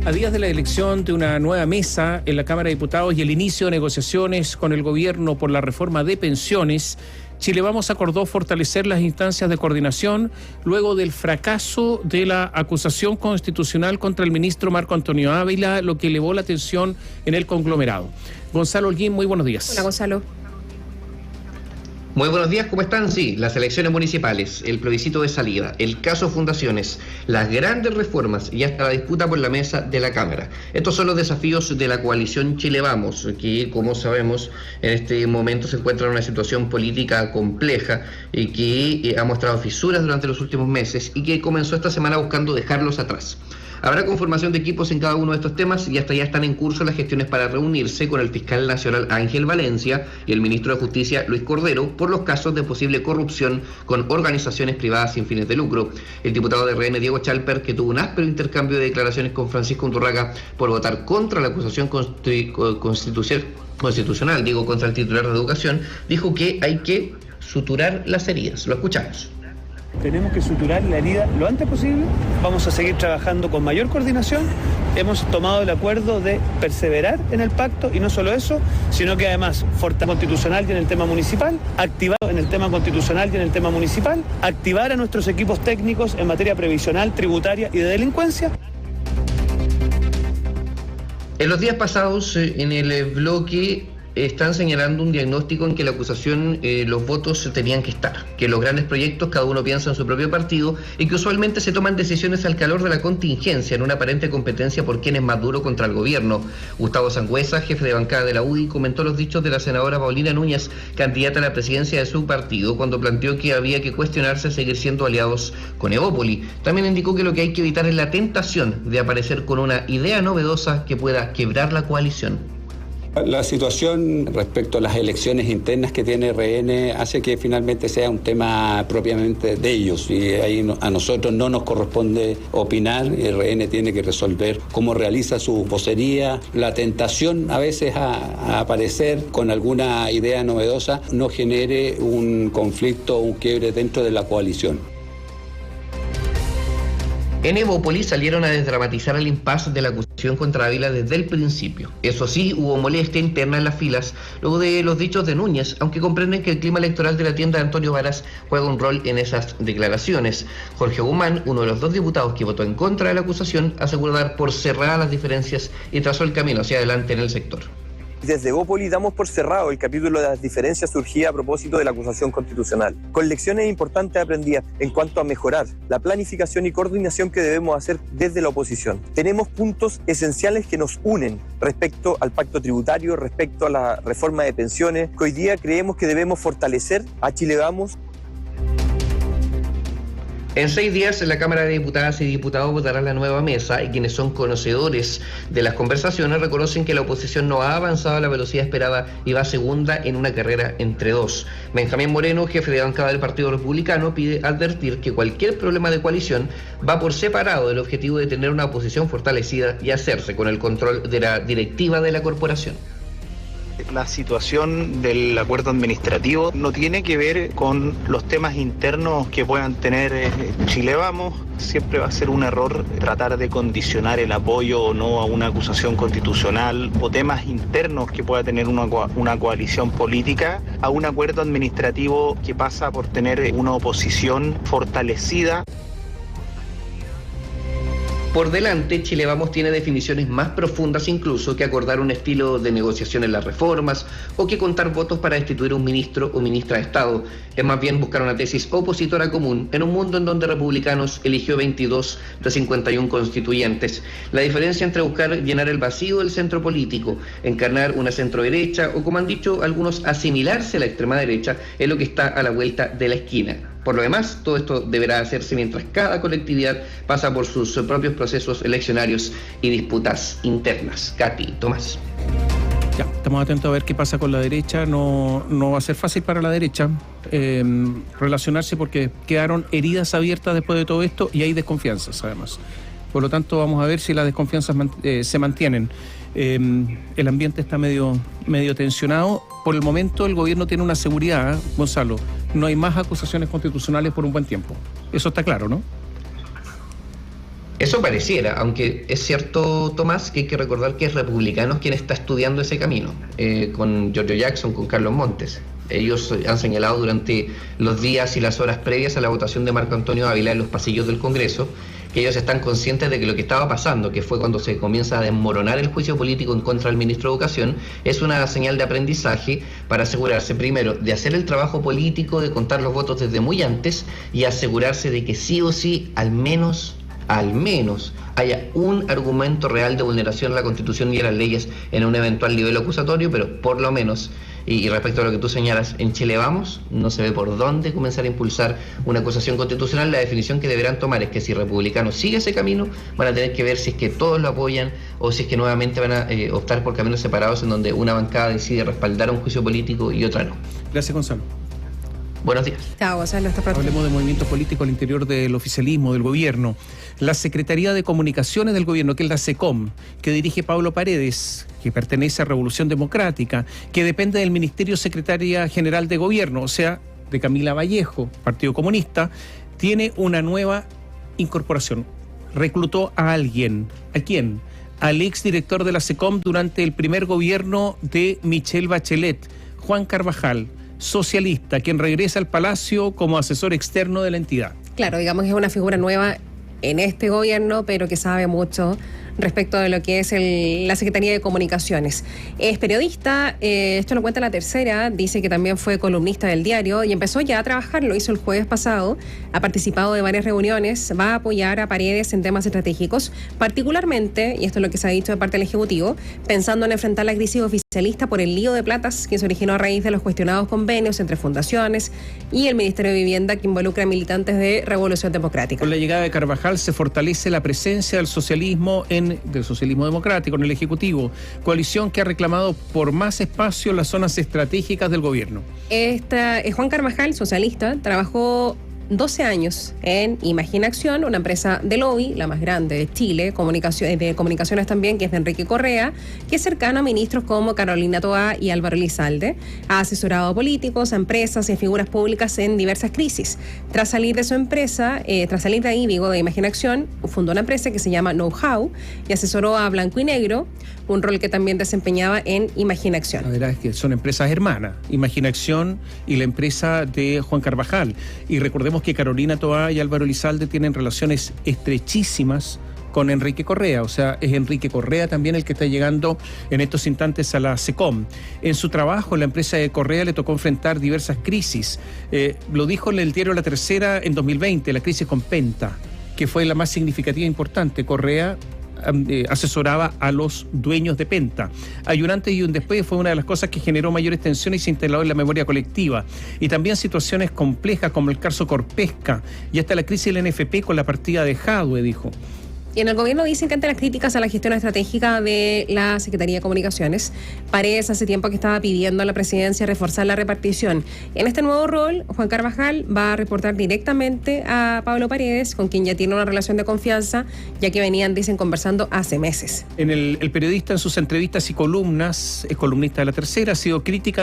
A días de la elección de una nueva mesa en la Cámara de Diputados y el inicio de negociaciones con el gobierno por la reforma de pensiones, Chile Vamos acordó fortalecer las instancias de coordinación luego del fracaso de la acusación constitucional contra el ministro Marco Antonio Ávila, lo que elevó la tensión en el conglomerado. Gonzalo Holguín, muy buenos días. Hola, Gonzalo. Muy buenos días, ¿cómo están? Sí, las elecciones municipales, el plebiscito de salida, el caso Fundaciones, las grandes reformas y hasta la disputa por la mesa de la Cámara. Estos son los desafíos de la coalición Chile Vamos, que, como sabemos, en este momento se encuentra en una situación política compleja y que ha mostrado fisuras durante los últimos meses y que comenzó esta semana buscando dejarlos atrás. Habrá conformación de equipos en cada uno de estos temas y hasta ya están en curso las gestiones para reunirse con el fiscal nacional Ángel Valencia y el ministro de Justicia Luis Cordero por los casos de posible corrupción con organizaciones privadas sin fines de lucro. El diputado de RN, Diego Chalper, que tuvo un áspero intercambio de declaraciones con Francisco Undurraga por votar contra la acusación constitucional, contra el titular de Educación, dijo que hay que suturar las heridas. Lo escuchamos. Tenemos que suturar la herida lo antes posible. Vamos a seguir trabajando con mayor coordinación. Hemos tomado el acuerdo de perseverar en el pacto y no solo eso, sino que además constitucional y en el tema municipal, activar en el tema constitucional y en el tema municipal, activar a nuestros equipos técnicos en materia previsional, tributaria y de delincuencia. En los días pasados, en el bloque, están señalando un diagnóstico en que la acusación, los votos tenían que estar, que los grandes proyectos cada uno piensa en su propio partido y que usualmente se toman decisiones al calor de la contingencia en una aparente competencia por quién es más duro contra el gobierno. Gustavo Sangüesa, jefe de bancada de la UDI, comentó los dichos de la senadora Paulina Núñez, candidata a la presidencia de su partido, cuando planteó que había que cuestionarse seguir siendo aliados con Evópoli. También indicó que lo que hay que evitar es la tentación de aparecer con una idea novedosa que pueda quebrar la coalición. La situación respecto a las elecciones internas que tiene RN hace que finalmente sea un tema propiamente de ellos y ahí a nosotros no nos corresponde opinar. RN tiene que resolver cómo realiza su vocería. La tentación a veces a aparecer con alguna idea novedosa no genere un conflicto o un quiebre dentro de la coalición. En Evópoli salieron a desdramatizar el impasse de la acusación contra Ávila desde el principio. Eso sí, hubo molestia interna en las filas luego de los dichos de Núñez, aunque comprenden que el clima electoral de la tienda de Antonio Varas juega un rol en esas declaraciones. Jorge Guzmán, uno de los dos diputados que votó en contra de la acusación, aseguró dar por cerradas las diferencias y trazó el camino hacia adelante en el sector. Desde Evópoli damos por cerrado el capítulo de las diferencias surgidas a propósito de la acusación constitucional, con lecciones importantes aprendidas en cuanto a mejorar la planificación y coordinación que debemos hacer desde la oposición. Tenemos puntos esenciales que nos unen respecto al pacto tributario, respecto a la reforma de pensiones, que hoy día creemos que debemos fortalecer. A Chile Vamos. En 6 días, la Cámara de Diputadas y Diputados votará la nueva mesa y quienes son conocedores de las conversaciones reconocen que la oposición no ha avanzado a la velocidad esperada y va segunda en una carrera entre dos. Benjamín Moreno, jefe de bancada del Partido Republicano, pide advertir que cualquier problema de coalición va por separado del objetivo de tener una oposición fortalecida y hacerse con el control de la directiva de la corporación. La situación del acuerdo administrativo no tiene que ver con los temas internos que puedan tener Chile Vamos. Siempre va a ser un error tratar de condicionar el apoyo o no a una acusación constitucional o temas internos que pueda tener una coalición política a un acuerdo administrativo que pasa por tener una oposición fortalecida. Por delante, Chile Vamos tiene definiciones más profundas incluso que acordar un estilo de negociación en las reformas o que contar votos para destituir un ministro o ministra de Estado. Es más bien buscar una tesis opositora común en un mundo en donde Republicanos eligió 22 de 51 constituyentes. La diferencia entre buscar llenar el vacío del centro político, encarnar una centroderecha o, como han dicho algunos, asimilarse a la extrema derecha es lo que está a la vuelta de la esquina. Por lo demás, todo esto deberá hacerse mientras cada colectividad pasa por sus propios procesos eleccionarios y disputas internas. Katy, Tomás. Ya, estamos atentos a ver qué pasa con la derecha. No va a ser fácil para la derecha relacionarse porque quedaron heridas abiertas después de todo esto y hay desconfianzas además. Por lo tanto, vamos a ver si las desconfianzas se mantienen. El ambiente está medio tensionado. Por el momento el gobierno tiene una seguridad, Gonzalo, no hay más acusaciones constitucionales por un buen tiempo. Eso está claro, ¿no? Eso pareciera, aunque es cierto, Tomás, que hay que recordar que es Republicanos quien está estudiando ese camino, con Giorgio Jackson, con Carlos Montes. Ellos han señalado durante los días y las horas previas a la votación de Marco Antonio Ávila en los pasillos del Congreso que ellos están conscientes de que lo que estaba pasando, que fue cuando se comienza a desmoronar el juicio político en contra del ministro de Educación, es una señal de aprendizaje para asegurarse primero de hacer el trabajo político, de contar los votos desde muy antes y asegurarse de que sí o sí, al menos haya un argumento real de vulneración a la Constitución y a las leyes en un eventual nivel acusatorio, pero por lo menos, y respecto a lo que tú señalas, en Chile Vamos, no se ve por dónde comenzar a impulsar una acusación constitucional. La definición que deberán tomar es que si Republicanos sigue ese camino, van a tener que ver si es que todos lo apoyan o si es que nuevamente van a optar por caminos separados en donde una bancada decide respaldar un juicio político y otra no. Gracias, Gonzalo. Buenos días. Chao, Gonzalo. Hasta pronto. Hablemos de movimientos políticos al interior del oficialismo, del gobierno. La Secretaría de Comunicaciones del gobierno, que es la SECOM, que dirige Pablo Paredes, que pertenece a Revolución Democrática, que depende del Ministerio Secretaria General de Gobierno, o sea, de Camila Vallejo, Partido Comunista, tiene una nueva incorporación. Reclutó a alguien. ¿A quién? Al exdirector de la SECOM durante el primer gobierno de Michelle Bachelet, Juan Carvajal, socialista, quien regresa al Palacio como asesor externo de la entidad. Claro, digamos que es una figura nueva en este gobierno, pero que sabe mucho respecto de lo que es la Secretaría de Comunicaciones. Es periodista, esto lo cuenta La Tercera, dice que también fue columnista del diario y empezó ya a trabajar, lo hizo el jueves pasado, ha participado de varias reuniones, va a apoyar a Paredes en temas estratégicos, particularmente, y esto es lo que se ha dicho de parte del Ejecutivo, pensando en enfrentar la crisis oficialista por el lío de platas que se originó a raíz de los cuestionados convenios entre fundaciones y el Ministerio de Vivienda que involucra a militantes de Revolución Democrática. Con la llegada de Carvajal se fortalece la presencia del socialismo democrático en el Ejecutivo, coalición que ha reclamado por más espacio en las zonas estratégicas del gobierno. Juan Carvajal, socialista, trabajó 12 años en Imaginación, una empresa de lobby, la más grande de Chile, de comunicaciones también, que es de Enrique Correa, que es cercana a ministros como Carolina Toá y Álvaro Elizalde. Ha asesorado a políticos, a empresas y a figuras públicas en diversas crisis. Tras salir de su empresa, de Imaginación, fundó una empresa que se llama Know-How y asesoró a Blanco y Negro, un rol que también desempeñaba en Imaginación. La verdad es que son empresas hermanas, Imaginación y la empresa de Juan Carvajal. Y recordemos que Carolina Toá y Álvaro Elizalde tienen relaciones estrechísimas con Enrique Correa, o sea, es Enrique Correa también el que está llegando en estos instantes a la SECOM. En su trabajo, la empresa de Correa le tocó enfrentar diversas crisis. Lo dijo en el diario La Tercera en 2020, la crisis con Penta, que fue la más significativa e importante. Correa asesoraba a los dueños de Penta. Hay un antes y un después, fue una de las cosas que generó mayores tensiones y se instaló en la memoria colectiva. Y también situaciones complejas como el caso Corpesca y hasta la crisis del NFP con la partida de Jadwe, dijo. Y en el gobierno dicen que ante las críticas a la gestión estratégica de la Secretaría de Comunicaciones, Paredes hace tiempo que estaba pidiendo a la presidencia reforzar la repartición. En este nuevo rol, Juan Carvajal va a reportar directamente a Pablo Paredes, con quien ya tiene una relación de confianza, ya que venían, dicen, conversando hace meses. El periodista en sus entrevistas y columnas, es columnista de La Tercera, ha sido crítico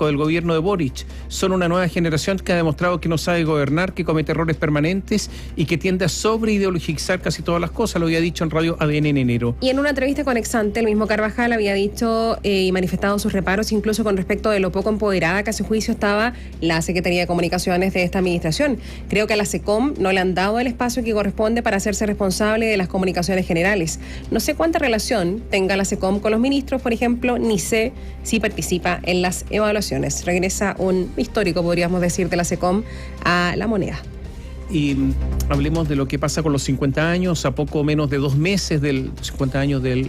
del gobierno de Boric. Son una nueva generación que ha demostrado que no sabe gobernar, que comete errores permanentes y que tiende a sobreideologizar casi todas las cosas. Lo había dicho en Radio ADN en enero. Y en una entrevista con Exante, el mismo Carvajal había dicho y manifestado sus reparos incluso con respecto de lo poco empoderada que a su juicio estaba la Secretaría de Comunicaciones de esta administración. Creo que a la SECOM no le han dado el espacio que corresponde para hacerse responsable de las comunicaciones generales. No sé cuánta relación tenga la SECOM con los ministros, por ejemplo, ni sé si participa en las evaluaciones. Regresa un histórico, podríamos decir, de la SECOM a La Moneda. Y hablemos de lo que pasa con los 50 años, a poco menos de 2 meses del 50 años de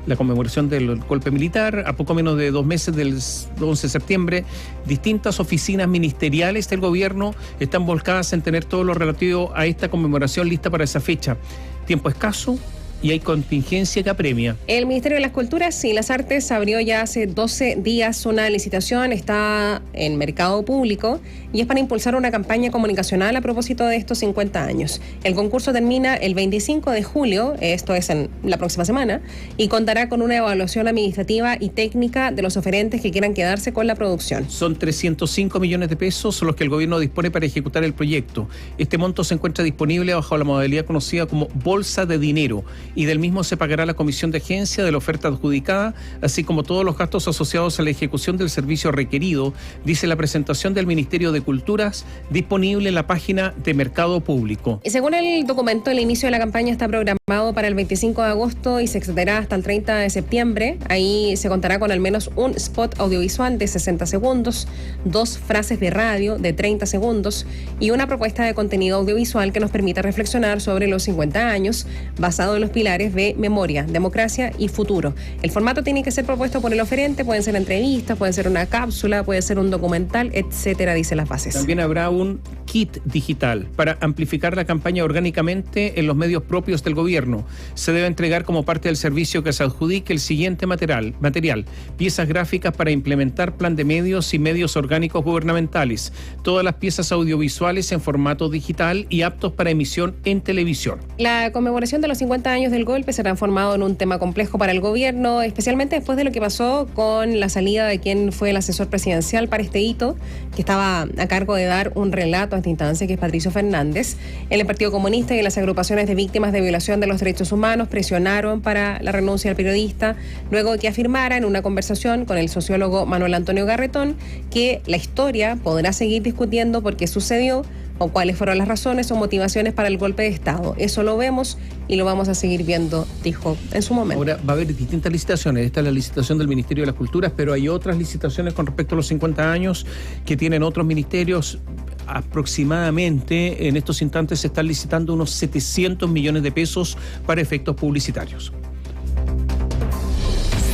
la conmemoración del golpe militar, a poco menos de 2 meses del 11 de septiembre, distintas oficinas ministeriales del gobierno están volcadas en tener todo lo relativo a esta conmemoración lista para esa fecha. Tiempo escaso, y hay contingencia que apremia. El Ministerio de las Culturas y las Artes abrió ya hace 12 días una licitación, está en mercado público y es para impulsar una campaña comunicacional a propósito de estos 50 años. El concurso termina el 25 de julio, esto es en la próxima semana, y contará con una evaluación administrativa y técnica de los oferentes que quieran quedarse con la producción. Son 305 millones de pesos los que el gobierno dispone para ejecutar el proyecto. Este monto se encuentra disponible bajo la modalidad conocida como bolsa de dinero y del mismo se pagará la comisión de agencia de la oferta adjudicada, así como todos los gastos asociados a la ejecución del servicio requerido, dice la presentación del Ministerio de Culturas, disponible en la página de Mercado Público. Y según el documento, el inicio de la campaña está programado para el 25 de agosto y se extenderá hasta el 30 de septiembre. Ahí se contará con al menos un spot audiovisual de 60 segundos, 2 frases de radio de 30 segundos y una propuesta de contenido audiovisual que nos permita reflexionar sobre los 50 años, basado en los pilares de memoria, democracia y futuro. El formato tiene que ser propuesto por el oferente, pueden ser entrevistas, puede ser una cápsula, puede ser un documental, etcétera, dice las bases. También habrá un kit digital para amplificar la campaña orgánicamente en los medios propios del gobierno. Se debe entregar como parte del servicio que se adjudique el siguiente material: piezas gráficas para implementar plan de medios y medios orgánicos gubernamentales, todas las piezas audiovisuales en formato digital y aptos para emisión en televisión. La conmemoración de los 50 años del golpe se ha transformado en un tema complejo para el gobierno, especialmente después de lo que pasó con la salida de quien fue el asesor presidencial para este hito, que estaba a cargo de dar un relato a esta instancia, que es Patricio Fernández. En el Partido Comunista y en las agrupaciones de víctimas de violación de los derechos humanos presionaron para la renuncia del periodista, luego de que afirmara en una conversación con el sociólogo Manuel Antonio Garretón que la historia podrá seguir discutiendo por qué sucedió o cuáles fueron las razones o motivaciones para el golpe de Estado. Eso lo vemos y lo vamos a seguir viendo, dijo en su momento. Ahora va a haber distintas licitaciones. Esta es la licitación del Ministerio de las Culturas, pero hay otras licitaciones con respecto a los 50 años que tienen otros ministerios. Aproximadamente en estos instantes se están licitando unos 700 millones de pesos para efectos publicitarios.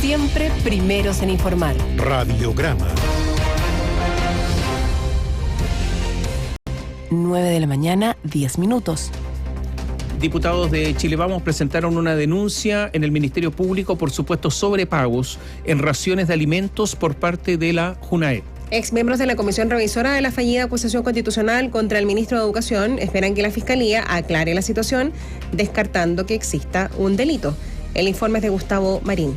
Siempre primeros en informar. Radiograma. 9 de la mañana, 10 minutos. Diputados de Chile Vamos presentaron una denuncia en el Ministerio Público por supuestos sobrepagos en raciones de alimentos por parte de la JUNAEP. Exmiembros de la Comisión Revisora de la fallida acusación constitucional contra el ministro de Educación esperan que la Fiscalía aclare la situación, descartando que exista un delito. El informe es de Gustavo Marín.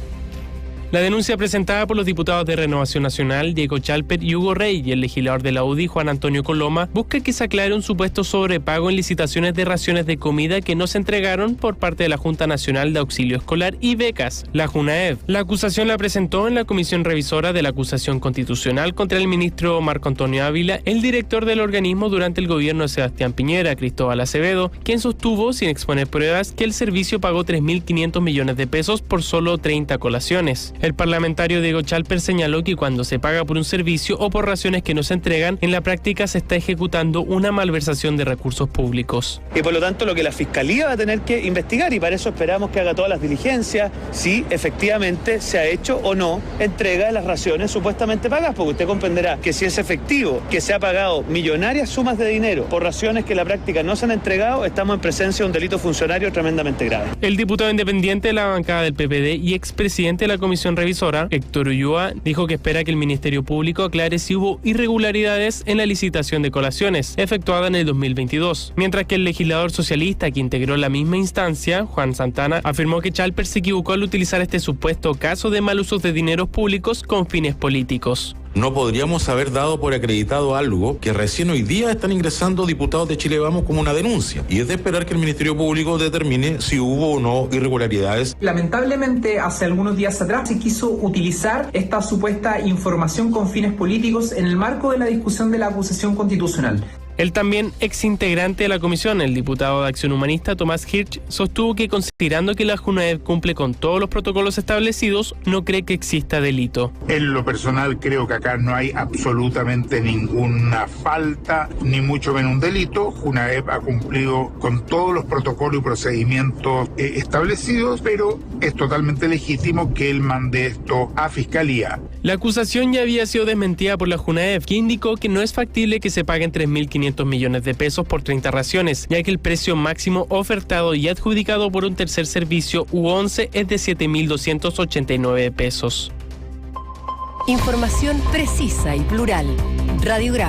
La denuncia presentada por los diputados de Renovación Nacional, Diego Chalper y Hugo Rey, y el legislador de la UDI, Juan Antonio Coloma, busca que se aclare un supuesto sobrepago en licitaciones de raciones de comida que no se entregaron por parte de la Junta Nacional de Auxilio Escolar y Becas, la JUNAEB. La acusación la presentó en la Comisión Revisora de la Acusación Constitucional contra el ministro Marco Antonio Ávila, el director del organismo durante el gobierno de Sebastián Piñera, Cristóbal Acevedo, quien sostuvo, sin exponer pruebas, que el servicio pagó 3.500 millones de pesos por solo 30 colaciones. El parlamentario Diego Chalper señaló que cuando se paga por un servicio o por raciones que no se entregan, en la práctica se está ejecutando una malversación de recursos públicos. Y por lo tanto lo que la Fiscalía va a tener que investigar, y para eso esperamos que haga todas las diligencias, si efectivamente se ha hecho o no entrega de las raciones supuestamente pagadas, porque usted comprenderá que si es efectivo que se ha pagado millonarias sumas de dinero por raciones que en la práctica no se han entregado, estamos en presencia de un delito funcionario tremendamente grave. El diputado independiente de la bancada del PPD y expresidente de la Comisión Revisora, Héctor Ulloa, dijo que espera que el Ministerio Público aclare si hubo irregularidades en la licitación de colaciones efectuada en el 2022. Mientras que el legislador socialista que integró la misma instancia, Juan Santana, afirmó que Chalper se equivocó al utilizar este supuesto caso de mal uso de dineros públicos con fines políticos. No podríamos haber dado por acreditado algo que recién hoy día están ingresando diputados de Chile Vamos como una denuncia, y es de esperar que el Ministerio Público determine si hubo o no irregularidades. Lamentablemente, hace algunos días atrás se quiso utilizar esta supuesta información con fines políticos en el marco de la discusión de la acusación constitucional. El también exintegrante de la comisión, el diputado de Acción Humanista, Tomás Hirsch, sostuvo que considerando que la JUNAEB cumple con todos los protocolos establecidos, no cree que exista delito. En lo personal creo que acá no hay absolutamente ninguna falta, ni mucho menos un delito. JUNAEB ha cumplido con todos los protocolos y procedimientos establecidos, pero es totalmente legítimo que él mande esto a Fiscalía. La acusación ya había sido desmentida por la JUNAEB, que indicó que no es factible que se paguen 3.500 1.500 millones de pesos por 30 raciones, ya que el precio máximo ofertado y adjudicado por un tercer servicio U11 es de 7.289 pesos. Información precisa y plural. Radiogram.